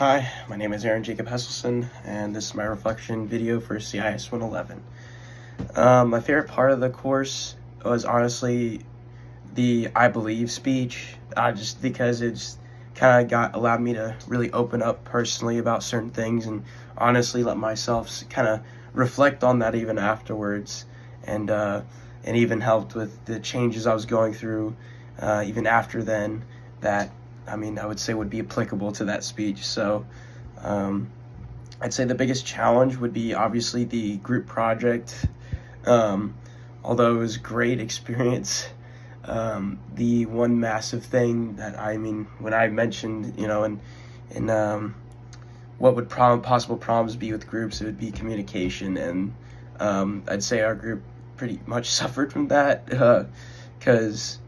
Hi, my name is Aaron Jacob Hesselson, and this is my reflection video for CIS 111. My favorite part of the course was honestly the I Believe speech, just because it's kind of allowed me to really open up personally about certain things and honestly let myself kind of reflect on that even afterwards, and even helped with the changes I was going through even after then, that I would say would be applicable to that speech. So I'd say the biggest challenge would be obviously the group project. Although it was a great experience, the one massive thing that when I mentioned, in what would possible problems be with groups, it would be communication, and I'd say our group pretty much suffered from that, because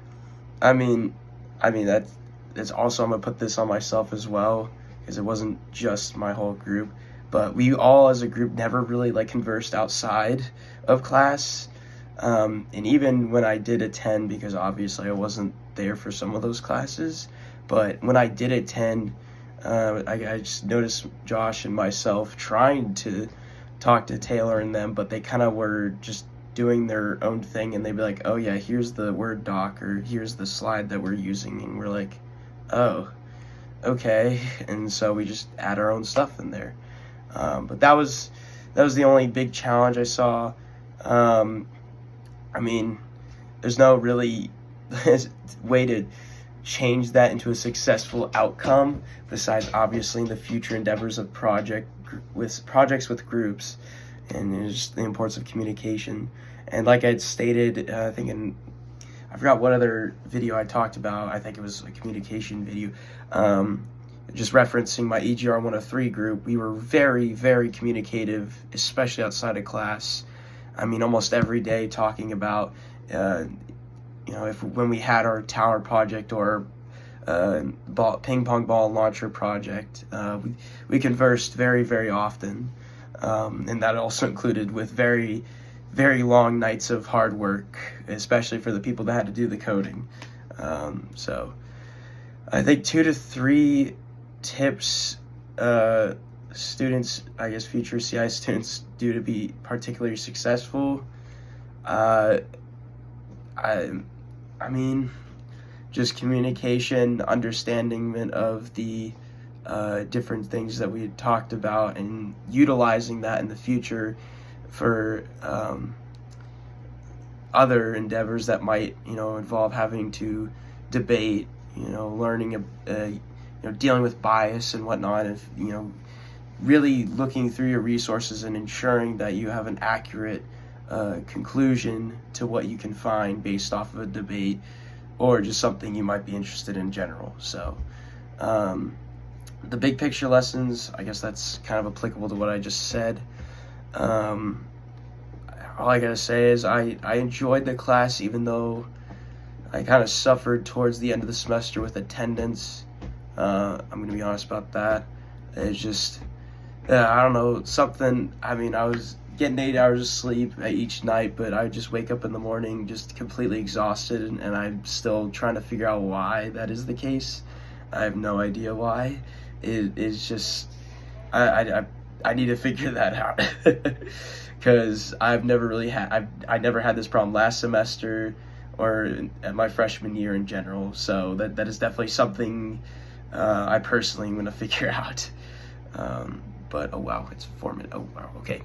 that's also, I'm gonna put this on myself as well, because it wasn't just my whole group, but we all as a group never really conversed outside of class. And even when I did attend, because obviously I wasn't there for some of those classes, but when I did attend, I just noticed Josh and myself trying to talk to Taylor and them, but they kind of were just doing their own thing, and they'd be like, oh yeah, here's the Word doc, or here's the slide that we're using, and we're like, oh, okay. And so we just add our own stuff in there. But that was the only big challenge I saw. There's no really way to change that into a successful outcome besides obviously the future endeavors of projects with groups, and just the importance of communication. And like I'd stated, I forgot what other video I talked about. I think it was a communication video. Just referencing my EGR 103 group, we were very, very communicative, especially outside of class. Almost every day talking about, when we had our tower project or ping pong ball launcher project, we conversed very, very often. And that also included with very, very long nights of hard work, especially for the people that had to do the coding. So I think 2 to 3 tips students, future CI students, do to be particularly successful. Just communication, understanding of the different things that we had talked about, and utilizing that in the future for other endeavors that might involve having to debate, learning dealing with bias and whatnot, if really looking through your resources and ensuring that you have an accurate conclusion to what you can find based off of a debate or just something you might be interested in general. So the big picture lessons, I guess that's kind of applicable to what I just said. All I gotta say is I enjoyed the class, even though I kind of suffered towards the end of the semester with attendance. I'm gonna be honest about that. It's just, I don't know, something. I was getting 8 hours of sleep each night, but I just wake up in the morning just completely exhausted, and I'm still trying to figure out why that is the case. I have no idea why. It is just, I need to figure that out, because I've never really had, I never had this problem last semester or at my freshman year in general. So that is definitely something I personally am going to figure out. But oh wow, it's 4 minutes. Oh wow, okay.